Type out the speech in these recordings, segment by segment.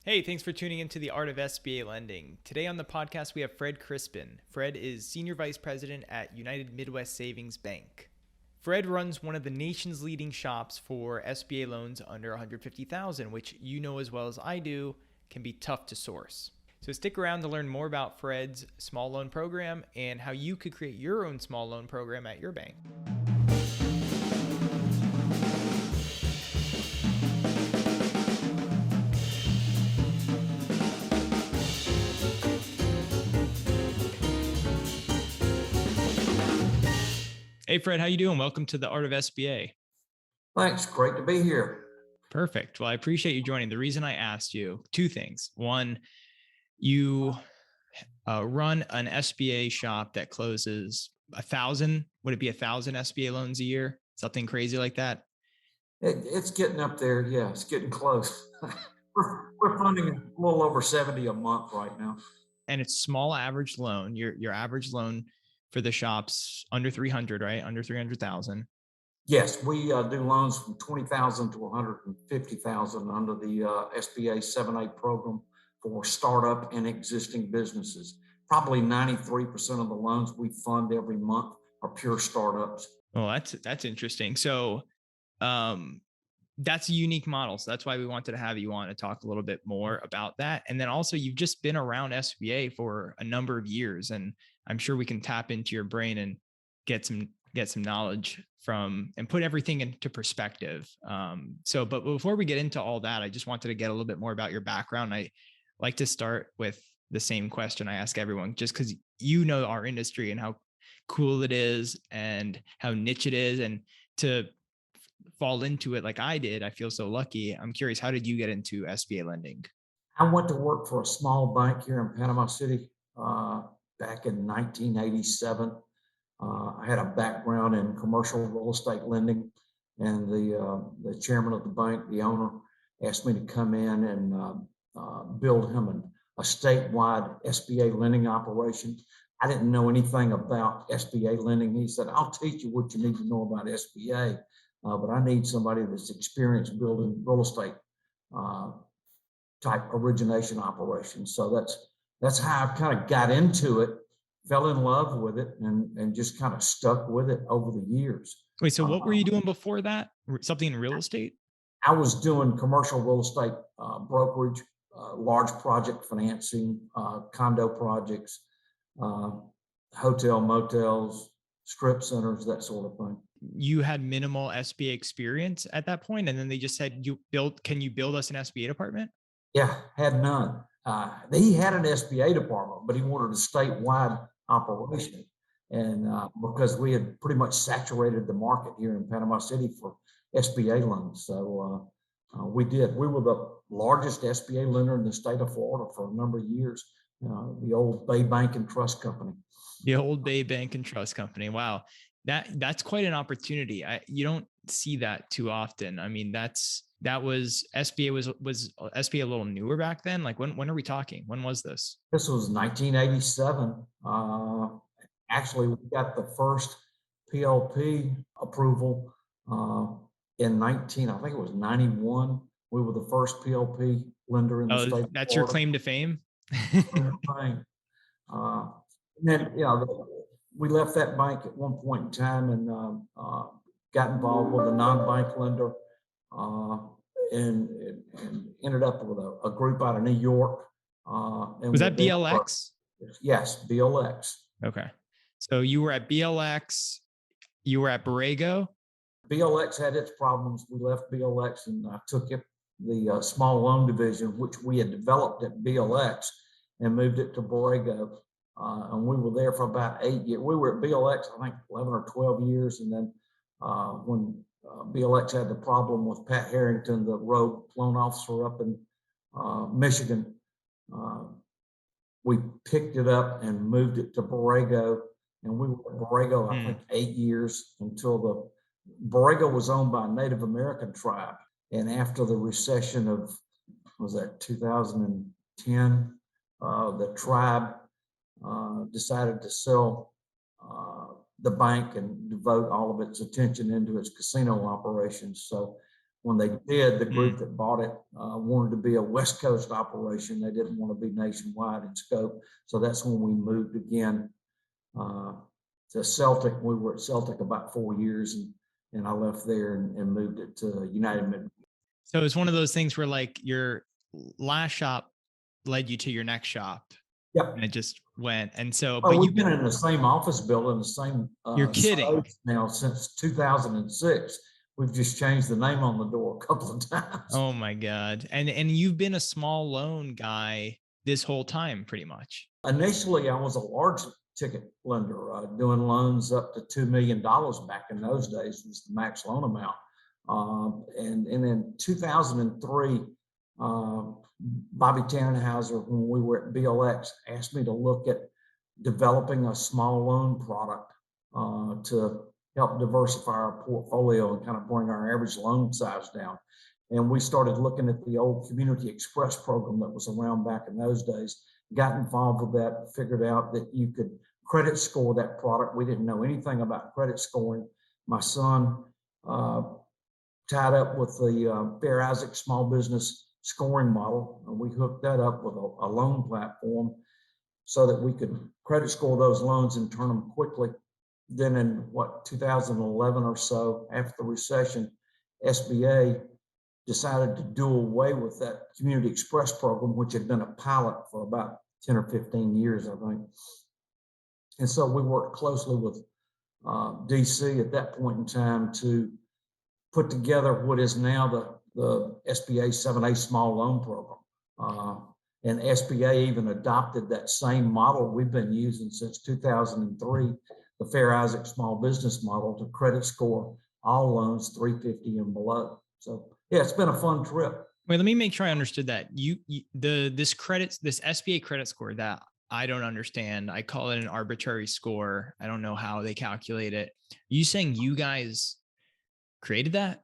Hey, thanks for tuning into the Art of SBA Lending. Today on the podcast, we have Fred Crispen. Fred is Senior Vice President at United Midwest Savings Bank. Fred runs one of the nation's leading shops for SBA loans under $150,000, which you know as well as I do can be tough to source. So stick around to learn more about Fred's small loan program and how you could create your own small loan program at your bank. Hey, Fred, how you doing? Welcome to the Art of SBA. Thanks. Great to be here. Perfect. Well, I appreciate you joining. The reason I asked you, two things. One, you run an SBA shop that closes 1,000. Would it be 1,000 SBA loans a year? Something crazy like that? It's getting up there. Yeah, it's getting close. we're funding a little over 70 a month right now. And it's small average loan. Your average loan for the shop's under 300, right? Under 300,000. Yes, we do loans from 20,000 to 150,000 under the SBA 7A program for startup and existing businesses. Probably 93% of the loans we fund every month are pure startups. Well, that's interesting. So, that's a unique model. So that's why we wanted to have you on to talk a little bit more about that. And then also, you've just been around SBA for a number of years, and I'm sure we can tap into your brain and get some knowledge from and put everything into perspective. But before we get into all that, I just wanted to get a little bit more about your background. I like to start with the same question I ask everyone, just because you know our industry and how cool it is and how niche it is, and to fall into it like I did. I feel so lucky. I'm curious, how did you get into SBA lending? I went to work for a small bank here in Panama City back in 1987. I had a background in commercial real estate lending, and the chairman of the bank, the owner, asked me to come in and build him a statewide SBA lending operation. I didn't know anything about SBA lending. He said, "I'll teach you what you need to know about SBA, but I need somebody that's experienced building real estate uh, type origination operations." So that's how I kind of got into it, fell in love with it, and just kind of stuck with it over the years. Wait, so what were you Um, doing before that? Something in real estate? I was doing commercial real estate brokerage, large project financing, condo projects, uh, hotel motels, strip centers, that sort of thing. You had minimal SBA experience at that point, and then they just said, can you build us an SBA department? Yeah, had none. He had an SBA department, but he wanted a statewide operation. And because we had pretty much saturated the market here in Panama City for SBA loans. So we did. We were the largest SBA lender in the state of Florida for a number of years, the old Bay Bank and Trust Company. The old Bay Bank and Trust Company. Wow. That's quite an opportunity. You don't see that too often. I mean, that was SBA was SBA a little newer back then? Like when are we talking? When was this? This was 1987. Actually, we got the first PLP approval in I think it was 91. We were the first PLP lender in the Oh, state of that's your Florida. claim to fame? Uh, and then, we left that bank at one point in time and got involved with a non-bank lender and ended up with a group out of New York. Was that BLX? Yes, BLX. Okay. So you were at BLX, you were at Borrego. BLX had its problems. We left BLX and took it, the small loan division, which we had developed at BLX, and moved it to Borrego. And we were there for about 8 years. We were at BLX, I think, 11 or 12 years. And then when BLX had the problem with Pat Harrington, the rogue loan officer up in Michigan, we picked it up and moved it to Borrego. And we were at Borrego, I think, 8 years until Borrego was owned by a Native American tribe. And after the recession of, was that 2010, the tribe decided to sell the bank and devote all of its attention into its casino operations. So When they did, the Mm. group that bought it wanted to be a West Coast operation. They didn't want to be nationwide in scope. So that's when we moved again uh, to Celtic. We were at Celtic about 4 years, and I left there and moved it to United Mid. So it's one of those things where like your last shop led you to your next shop and Yep. it just went. And so, Well, but we've been in the same office building, the same you're kidding. space now since 2006. We've just changed the name on the door a couple of times. Oh my God. And you've been a small loan guy this whole time, pretty much. Initially, I was a large ticket lender, doing loans up to $2 million back in those days was the max loan amount. And in 2003, uh, Bobby Tannenhauser, when we were at BLX, asked me to look at developing a small loan product to help diversify our portfolio and kind of bring our average loan size down. And we started looking at the old Community Express program that was around back in those days, got involved with that, figured out that you could credit score that product. We didn't know anything about credit scoring. My son uh, tied up with the Fair Isaac small business scoring model, and we hooked that up with a loan platform so that we could credit score those loans and turn them quickly. Then in 2011 or so, after the recession, SBA decided to do away with that Community Express program, which had been a pilot for about 10 or 15 years, I think. And so we worked closely with DC at that point in time to put together what is now the SBA 7A small loan program. And SBA even adopted that same model we've been using since 2003, the Fair Isaac small business model, to credit score all loans 350 and below. So yeah, it's been a fun trip. Wait, let me make sure I understood that. This SBA credit score that I don't understand. I call it an arbitrary score. I don't know how they calculate it. Are you saying you guys created that?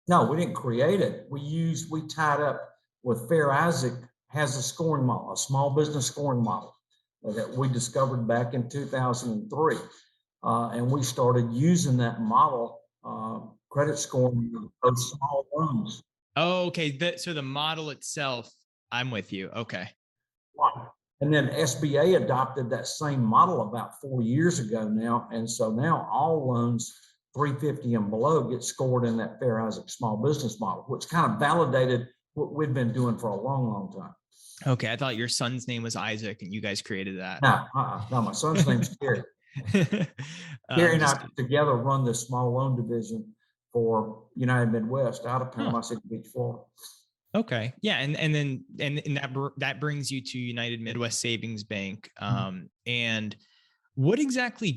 No, we didn't create it. We tied up with Fair Isaac has a scoring model, a small business scoring model that we discovered back in 2003. And we started using that model, credit scoring those small loans. Oh, okay. So the model itself, I'm with you. Okay. And then SBA adopted that same model about 4 years ago now. And so now all loans 350 and below get scored in that Fair Isaac small business model, which kind of validated what we've been doing for a long, long time. Okay. I thought your son's name was Isaac and you guys created that. No, my son's name's Gary. Gary and I together run the small loan division for United Midwest out of Panama City Beach, Florida. Okay. Yeah. And then that brings you to United Midwest Savings Bank. And what exactly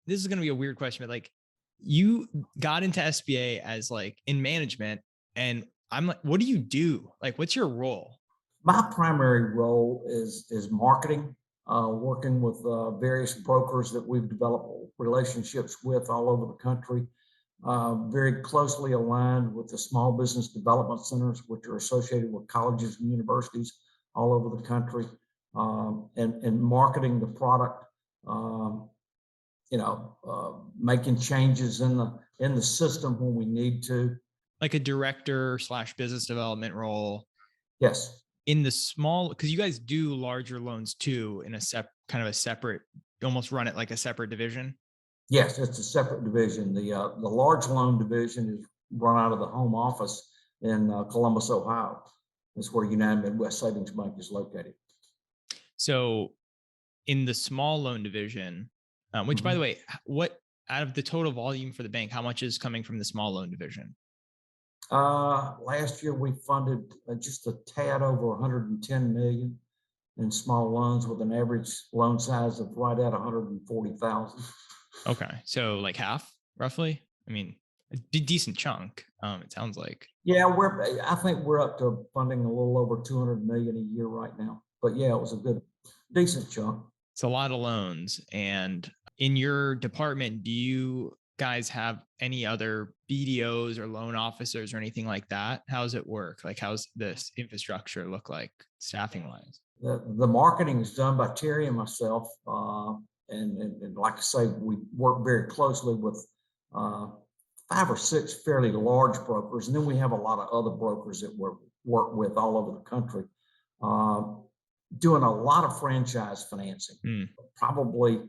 this is going to be a weird question, but like you got into SBA as like in management, and I'm like, what do you do? Like, what's your role? My primary role is marketing, working with various brokers that we've developed relationships with all over the country. Very closely aligned with the small business development centers, which are associated with colleges and universities all over the country, and marketing the product. Making changes in the system when we need to. Like a director / business development role. Yes. In the small, because you guys do larger loans too, in a kind of a separate, almost run it like a separate division. Yes, it's a separate division. The large loan division is run out of the home office in Columbus, Ohio. That's where United Midwest Savings Bank is located. So in the small loan division, which by the way, what out of the total volume for the bank, how much is coming from the small loan division? Last year we funded just a tad over 110 million in small loans with an average loan size of right at 140,000. Okay. So like half roughly. I mean, a decent chunk. It sounds like. Yeah, I think we're up to funding a little over 200 million a year right now. But yeah, it was a decent chunk. It's a lot of loans. And in your department, do you guys have any other BDOs or loan officers or anything like that? How does it work? Like, how's this infrastructure look like staffing wise? The marketing is done by Terry and myself. And like I say, we work very closely with 5 or 6 fairly large brokers, and then we have a lot of other brokers that we work with all over the country, uh, doing a lot of franchise financing. Mm. Probably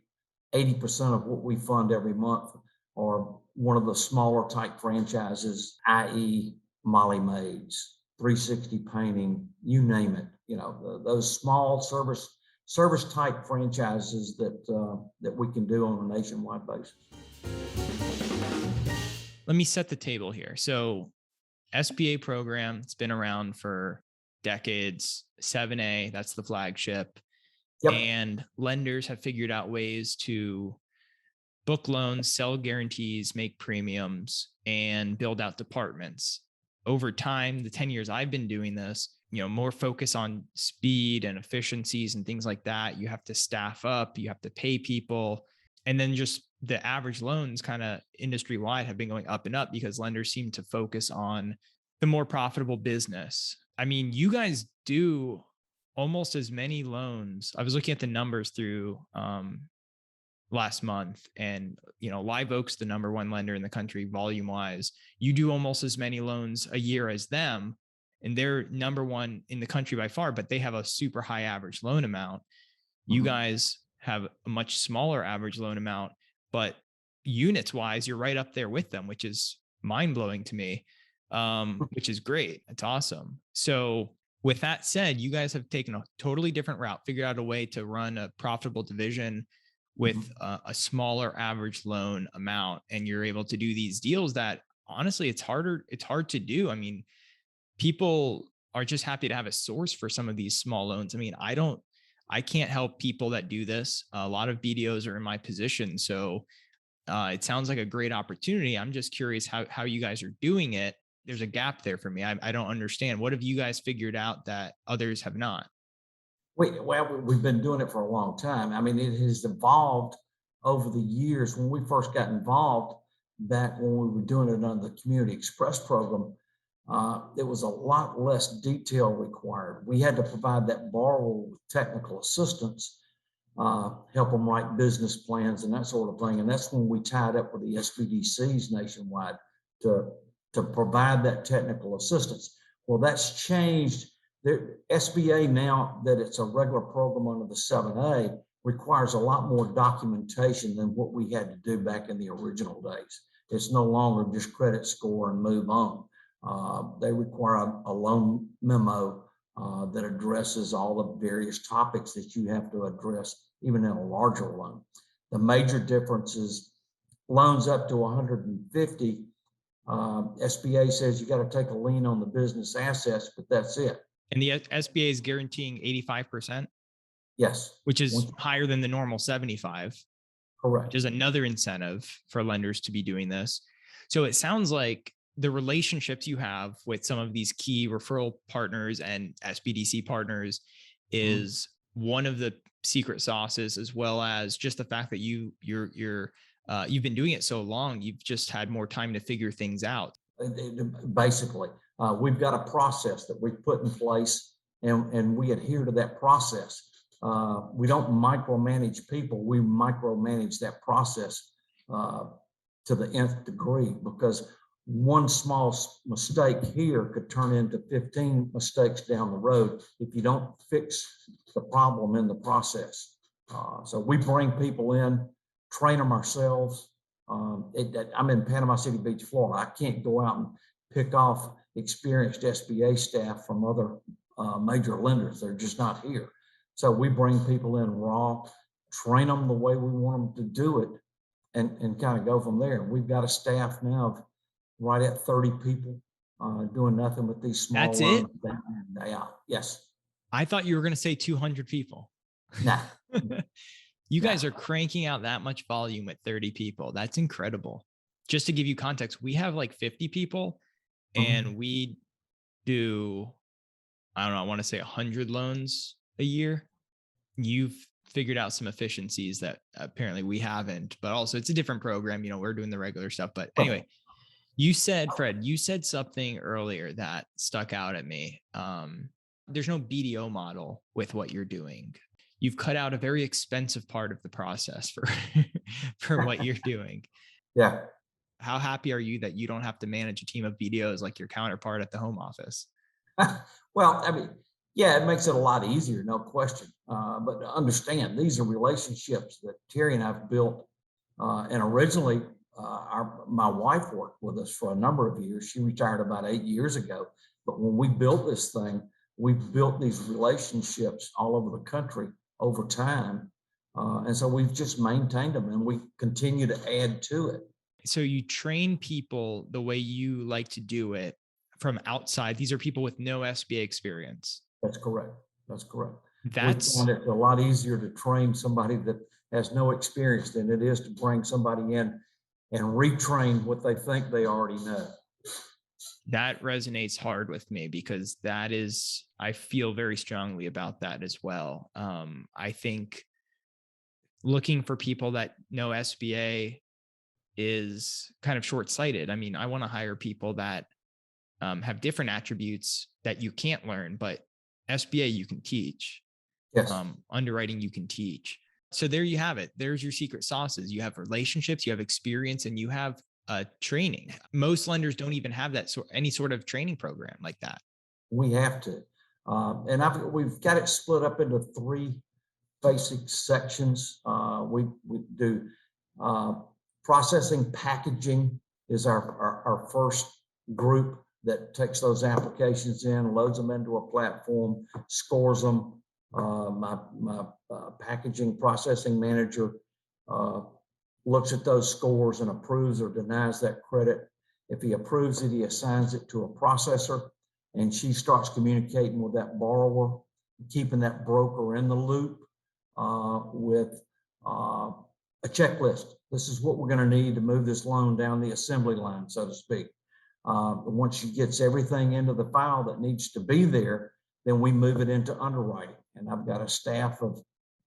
80% of what we fund every month are one of the smaller type franchises, i.e., Molly Maids, 360 Painting, you name it. Those small service type franchises that we can do on a nationwide basis. Let me set the table here. So SBA program, it's been around for decades. 7A, that's the flagship. Yep. And lenders have figured out ways to book loans, sell guarantees, make premiums, and build out departments. Over time, the 10 years I've been doing this, more focus on speed and efficiencies and things like that. You have to staff up, you have to pay people. And then just the average loans kind of industry wide have been going up and up because lenders seem to focus on the more profitable business. I mean, you guys do almost as many loans. I was looking at the numbers through last month, and Live Oak's the number one lender in the country volume wise. You do almost as many loans a year as them, and they're number one in the country by far, but they have a super high average loan amount. You Mhm. guys have a much smaller average loan amount, but units wise, you're right up there with them, which is mind blowing to me, which is great. It's awesome. So with that said, you guys have taken a totally different route, figured out a way to run a profitable division with Mhm. a smaller average loan amount, and you're able to do these deals that honestly it's hard to do. I mean, people are just happy to have a source for some of these small loans. I mean, I can't help people that do this. A lot of BDOs are in my position, so it sounds like a great opportunity. I'm just curious how you guys are doing it. There's a gap there for me. I don't understand. What have you guys figured out that others have not? We've been doing it for a long time. I mean, it has evolved over the years. When we first got involved, back when we were doing it under the Community Express program, there was a lot less detail required. We had to provide that borrower with technical assistance, help them write business plans and that sort of thing. And that's when we tied up with the SBDCs nationwide to, to provide that technical assistance. Well, that's changed. The SBA now that it's a regular program under the 7A requires a lot more documentation than what we had to do back in the original days. It's no longer just credit score and move on. They require a loan memo that addresses all the various topics that you have to address, even in a larger loan. The major difference is loans up to 150. SBA says you got to take a lien on the business assets, but that's it. And the SBA is guaranteeing 85%, Yes. which is higher than the normal 75, which Correct. is another incentive for lenders to be doing this. So it sounds like the relationships you have with some of these key referral partners and SBDC partners Mhm. is one of the secret sauces, as well as just the fact that you've been doing it so long, you've just had more time to figure things out. Basically, we've got a process that we've put in place, and we adhere to that process. We don't micromanage people; we micromanage that process uh, to the nth degree, because one small mistake here could turn into 15 mistakes down the road if you don't fix the problem in the process. So we bring people in, train them ourselves. I'm in Panama City Beach, Florida. I can't go out and pick off experienced SBA staff from other major lenders. They're just not here. So we bring people in raw, train them the way we want them to do it, and kind of go from there. We've got a staff now of right at 30 people doing nothing but these small That's loans it. day in, day out. Yes. I thought you were going to say 200 people. Nah. You Nah. guys are cranking out that much volume at 30 people. That's incredible. Just to give you context, we have like 50 people Mhm. and we do, I don't know, I want to say 100 loans a year. You've figured out some efficiencies that apparently we haven't, but also it's a different program. We're doing the regular stuff. But anyway, Fred, you said something earlier that stuck out at me. There's no BDO model with what you're doing. You've cut out a very expensive part of the process for for what you're doing. Yeah. how happy are you that you don't have to manage a team of BDOs like your counterpart at the home office? Well, I mean, yeah, it makes it a lot easier, no question. But understand, these are relationships that Terry and I've built. And originally, my wife worked with us for a number of years. She retired about 8 years ago. But when we built this thing, we built these relationships all over the country over time. And so we've just maintained them and we continue to add to it. So you train people the way you like to do it from outside. These are people with no SBA experience. That's correct. That's correct. We That's find it a lot easier to train somebody that has no experience than it is to bring somebody in and retrain what they think they already know. that resonates hard with me because that is, I feel very strongly about that as well. I think looking for people that know SBA is kind of short-sighted. I mean, I want to hire people that have different attributes that you can't learn, but SBA you can teach. Yes. Underwriting you can teach. So there you have it. There's your secret sauces. You have relationships, you have experience, and you have training. Most lenders don't even have that any sort of training program like that. We have to. And we've got it split up into three basic sections. We do processing packaging is our first group that takes those applications in, loads them into a platform, scores them. My packaging processing manager looks at those scores and approves or denies that credit. If he approves it, he assigns it to a processor, and she starts communicating with that borrower, keeping that broker in the loop with a checklist. This is what we're going to need to move this loan down the assembly line, so to speak. Once she gets everything into the file that needs to be there, then we move it into underwriting. And I've got a staff of,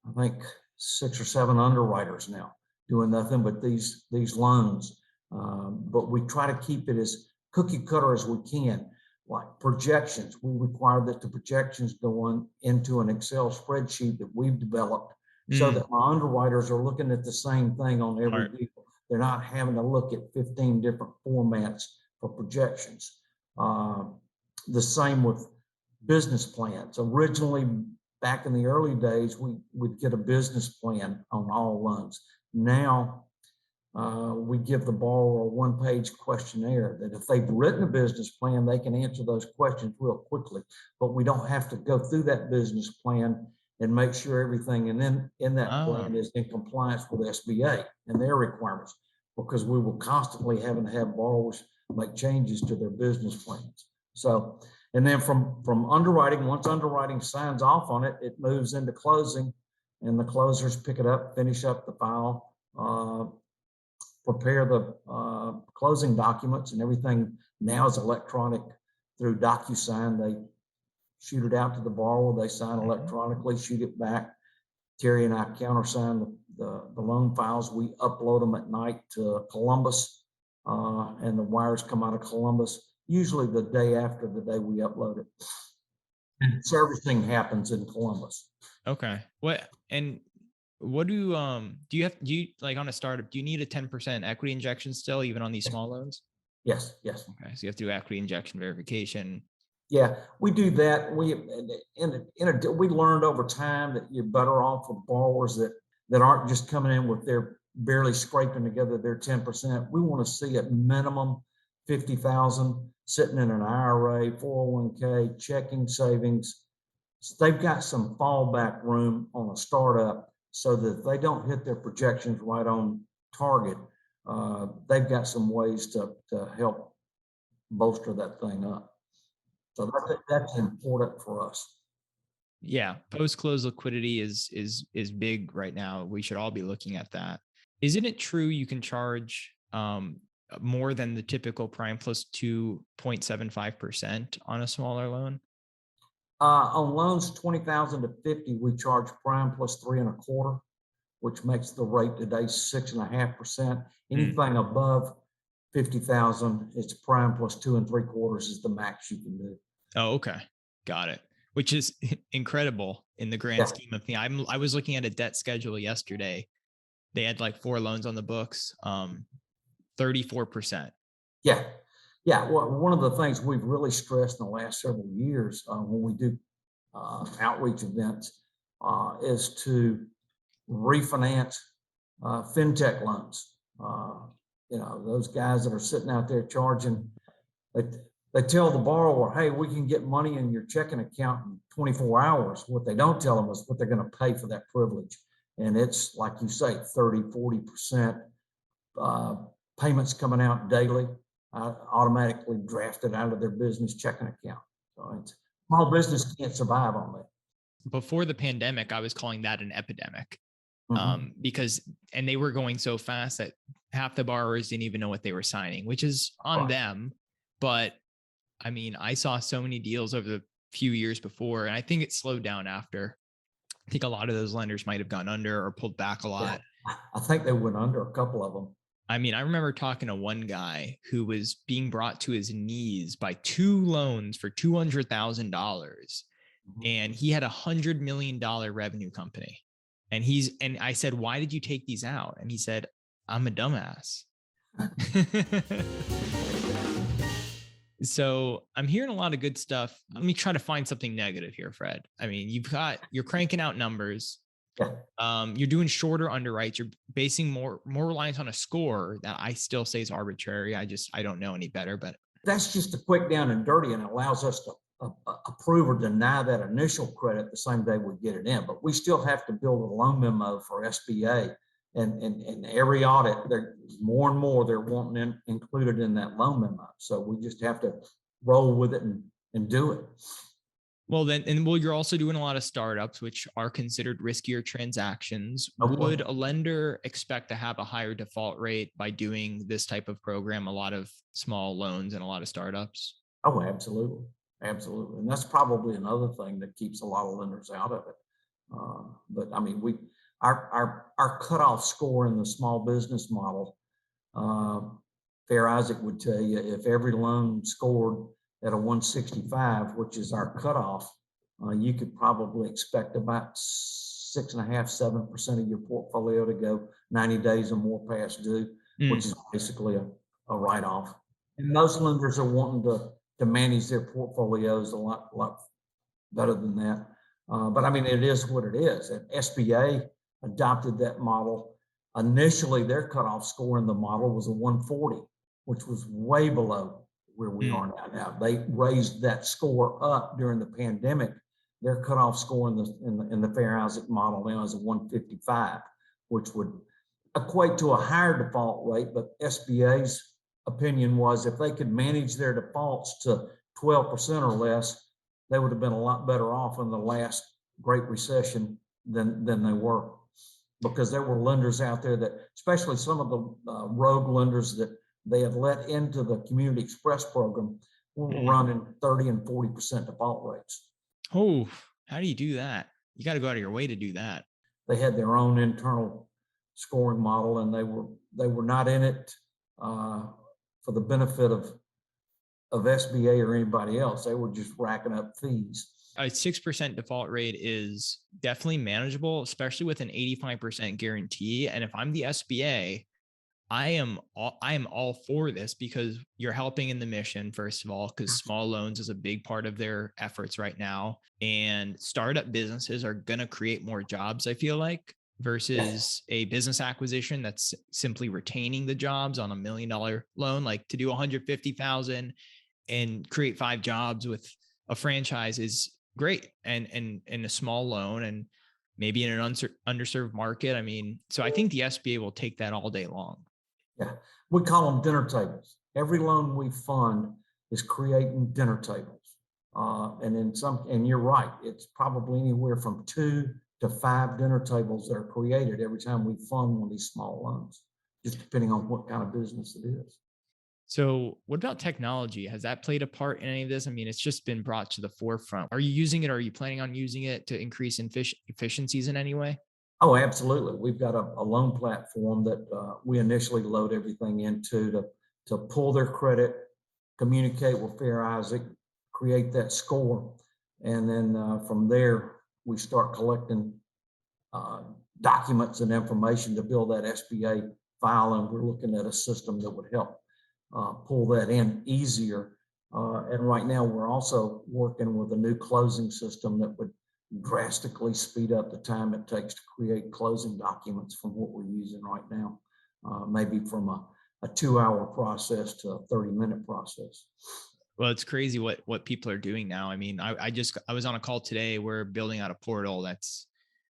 I think, 6 or 7 underwriters now doing nothing but these loans. But we try to keep it as cookie cutter as we can. Like projections, we require that the projections go on into an Excel spreadsheet that we've developed so that my underwriters are looking at the same thing on every deal. They're not having to look at 15 different formats for projections. The same with business plans. Originally, back in the early days, we'd get a business plan on all loans. Now, we give the borrower a one-page questionnaire that if they've written a business plan, they can answer those questions real quickly. But we don't have to go through that business plan and make sure everything in that plan is in compliance with SBA and their requirements, because we will constantly having to have borrowers make changes to their business plans. So, and then from underwriting, once underwriting signs off on it, it moves into closing, and the closers pick it up, finish up the file, prepare the closing documents, and everything now is electronic through DocuSign. They shoot it out to the borrower, they sign electronically, shoot it back. Terry and I countersign the loan files. We upload them at night to Columbus, and the wires come out of Columbus, usually the day after the day we upload it. And servicing happens in Columbus. Okay. What do you like on a startup, do you need a 10% equity injection still, even on these small loans? Yes. Okay. So you have to do equity injection verification. Yeah, we do that. We learned over time that you're better off with borrowers that aren't just coming in with their barely scraping together their 10%. We want to see at minimum 50,000 sitting in an IRA, 401k, checking, savings. So they've got some fallback room on a startup, so that if they don't hit their projections right on target, they've got some ways to help bolster that thing up. So that's important for us. Yeah, post-close liquidity is big right now. We should all be looking at that. Isn't it true you can charge more than the typical prime plus 2.75% on a smaller loan? On loans 20,000 to 50, we charge prime plus 3.25, which makes the rate today 6.5%. Anything above 50,000, it's prime plus 2.75 is the max you can do. Oh, okay. Got it. Which is incredible in the grand scheme of things. I was looking at a debt schedule yesterday. They had like 4 loans on the books. 34%. Yeah. Yeah. Well, one of the things we've really stressed in the last several years when we do outreach events is to refinance fintech loans. Those guys that are sitting out there charging, they, they tell the borrower, hey, we can get money in your checking account in 24 hours. What they don't tell them is what they're going to pay for that privilege. And it's like you say, 30, 40% payments coming out daily, automatically drafted out of their business checking account. So small business can't survive on that. Before the pandemic, I was calling that an epidemic. Mm-hmm. And they were going so fast that half the borrowers didn't even know what they were signing, which is on Right. them. But I mean, I saw so many deals over the few years before, and I think it slowed down after. I think a lot of those lenders might have gone under or pulled back a Yeah. lot. I think they went under a couple of them. I mean, I remember talking to one guy who was being brought to his knees by two loans for $200,000, Mm-hmm. and he had $100 million revenue company. And I said, why did you take these out? And he said, I'm a dumbass. So I'm hearing a lot of good stuff. Let me try to find something negative here, Fred. I mean, you're cranking out numbers. Yeah. You're doing shorter underwrites. You're basing more reliance on a score that I still say is arbitrary. I don't know any better, but That's just a quick down and dirty, and it allows us to approve or deny that initial credit the same day we get it in. But we still have to build a loan memo for SBA, and every audit, there's more and more they're wanting included in that loan memo. So we just have to roll with it and do it. Well, you're also doing a lot of startups, which are considered riskier transactions. Would a lender expect to have a higher default rate by doing this type of program, a lot of small loans and a lot of startups? Oh, absolutely. Absolutely. And that's probably another thing that keeps a lot of lenders out of it. But I mean, our cutoff score in the small business model, uh, Fair Isaac would tell you if every loan scored at a 165, which is our cutoff, you could probably expect about 6.5, 7% of your portfolio to go 90 days or more past due, which is basically a write-off. And most lenders are wanting to manage their portfolios a lot better than that. But I mean, it is what it is. And SBA adopted that model. Initially, their cutoff score in the model was a 140, which was way below where we are now. They raised that score up during the pandemic. Their cutoff score in the Fair Isaac model now is a 155, which would equate to a higher default rate. But SBA's opinion was if they could manage their defaults to 12% or less, they would have been a lot better off in the last Great Recession than they were, because there were lenders out there that, especially some of the rogue lenders that they had let into the Community Express program, were running 30 and 40% default rates. Oh, how do you do that? You got to go out of your way to do that. They had their own internal scoring model, and they were not in it for the benefit of SBA or anybody else. They were just racking up fees. A 6% default rate is definitely manageable, especially with an 85% guarantee. And if I'm the SBA, I am all for this, because you're helping in the mission, first of all, because small loans is a big part of their efforts right now. And startup businesses are going to create more jobs, I feel like, versus a business acquisition that's simply retaining the jobs on $1 million loan. Like, to do 150,000 and create 5 jobs with a franchise is great. And a small loan, and maybe in an underserved market. I mean, so I think the SBA will take that all day long. Yeah, we call them dinner tables. Every loan we fund is creating dinner tables. And you're right, it's probably anywhere from 2 to 5 dinner tables that are created every time we fund one of these small loans, just depending on what kind of business it is. So what about technology? Has that played a part in any of this? I mean, it's just been brought to the forefront. Are you using it? Or are you planning on using it to increase efficiencies in any way? Oh, absolutely. We've got a loan platform that we initially load everything into to pull their credit, communicate with Fair Isaac, create that score. And then from there, we start collecting documents and information to build that SBA file, and we're looking at a system that would help pull that in easier. And right now, we're also working with a new closing system that would drastically speed up the time it takes to create closing documents from what we're using right now, maybe from a 2-hour process to a 30-minute process. Well, it's crazy what people are doing now. I mean, I was on a call today. We're building out a portal that's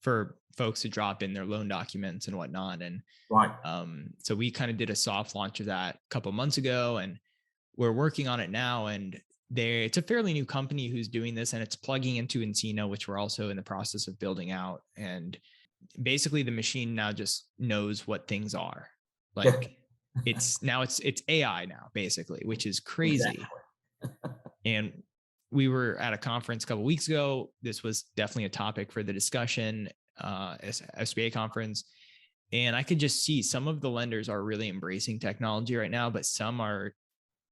for folks to drop in their loan documents and whatnot. And Right. so we kind of did a soft launch of that a couple of months ago, and we're working on it now. And it's a fairly new company who's doing this, and it's plugging into Encino, which we're also in the process of building out. And basically, the machine now just knows what things are. Like it's AI now, basically, which is crazy. Exactly. And we were at a conference a couple of weeks ago. This was definitely a topic for the discussion, SBA conference. And I could just see some of the lenders are really embracing technology right now, but some are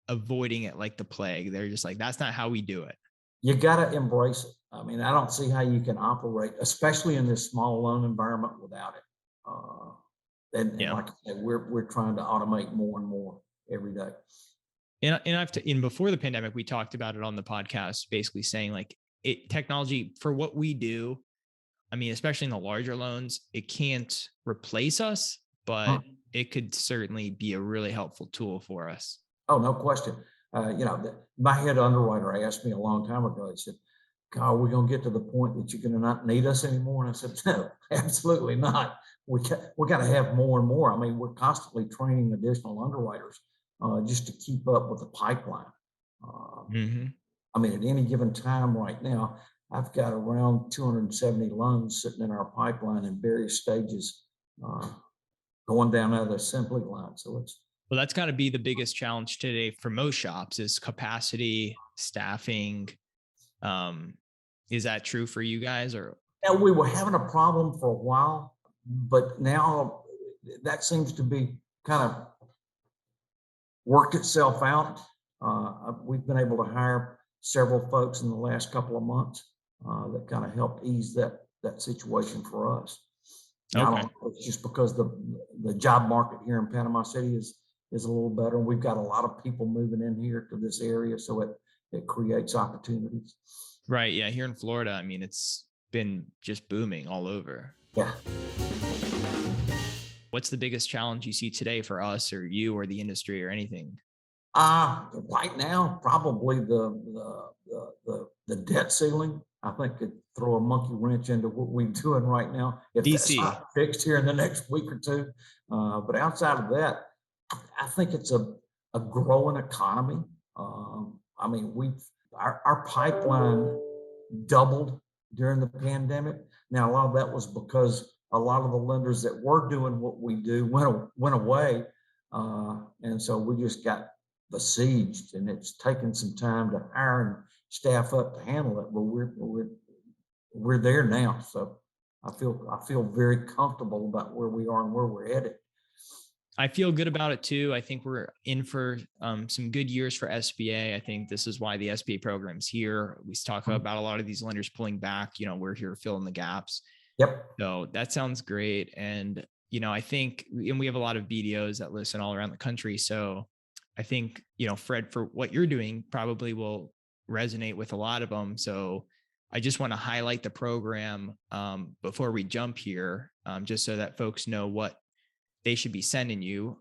avoiding it like the plague. They're just like, that's not how we do it. You got to embrace it. I mean, I don't see how you can operate, especially in this small loan environment, without it. And Yeah. like I said, we're trying to automate more and more every day. And before the pandemic, we talked about it on the podcast, basically saying like technology for what we do. I mean, especially in the larger loans, it can't replace us, but it could certainly be a really helpful tool for us. Oh, no question. My head underwriter asked me a long time ago. He said, "God, are we going to get to the point that you're going to not need us anymore?" And I said, "No, absolutely not. We got to have more and more. I mean, we're constantly training additional underwriters just to keep up with the pipeline. Mm-hmm. I mean, at any given time right now, I've got around 270 loans sitting in our pipeline in various stages, going down out of the assembly line. So it's Well, that's got to be the biggest challenge today for most shops is capacity, staffing. Um, is that true for you guys or? Yeah, we were having a problem for a while, but now that seems to be kind of worked itself out. We've been able to hire several folks in the last couple of months that kind of helped ease that situation for us. Now, I Okay. don't know, it's just because the job market here in Panama City is a little better. We've got a lot of people moving in here to this area, so it creates opportunities. Right. Yeah. Here in Florida, I mean, it's been just booming all over. Yeah. What's the biggest challenge you see today for us or you or the industry or anything? Right now, probably the debt ceiling. I think could throw a monkey wrench into what we're doing right now if that's DC. not fixed here in the next week or two. But outside of that, I think it's a growing economy. I mean, our pipeline doubled during the pandemic. Now, a lot of that was because a lot of the lenders that were doing what we do went away, and so we just got besieged, and it's taken some time to hire and staff up to handle it. But we're there now, so I feel very comfortable about where we are and where we're headed. I feel good about it too. I think we're in for some good years for SBA. I think this is why the SBA program's here. We talk about a lot of these lenders pulling back. We're here to fill in the gaps. Yep. So that sounds great. And, I think, and we have a lot of BDOs that listen all around the country. So I think, Fred, for what you're doing probably will resonate with a lot of them. So I just want to highlight the program before we jump here, just so that folks know what they should be sending you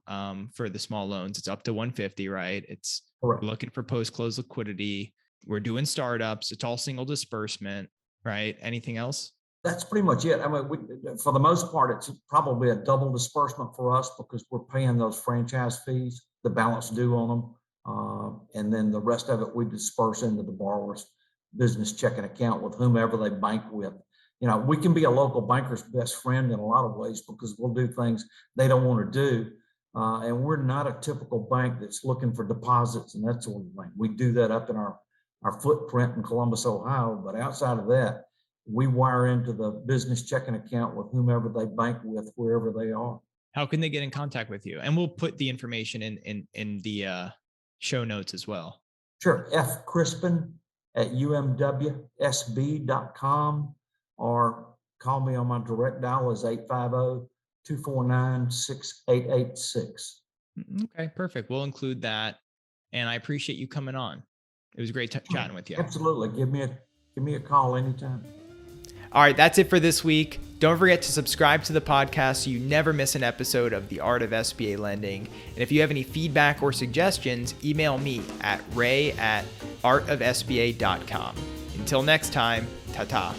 for the small loans. It's up to 150, right? It's Correct. Looking for post-close liquidity. We're doing startups. It's all single disbursement, right? Anything else? That's pretty much it. I mean, for the most part, it's probably a double disbursement for us because we're paying those franchise fees, the balance due on them. And then the rest of it, we disperse into the borrower's business checking account with whomever they bank with. We can be a local banker's best friend in a lot of ways because we'll do things they don't want to do. And we're not a typical bank that's looking for deposits and that sort of thing. We do that up in our footprint in Columbus, Ohio. But outside of that, we wire into the business checking account with whomever they bank with, wherever they are. How can they get in contact with you? And we'll put the information in the show notes as well. Sure. F. Crispen at umwsb.com, or call me on my direct dial is 249-6886. Okay, perfect. We'll include that. And I appreciate you coming on. It was great chatting with you. Absolutely. Give me a call anytime. All right, that's it for this week. Don't forget to subscribe to the podcast so you never miss an episode of The Art of SBA Lending. And if you have any feedback or suggestions, email me at ray@artofsba.com. Until next time, ta-ta.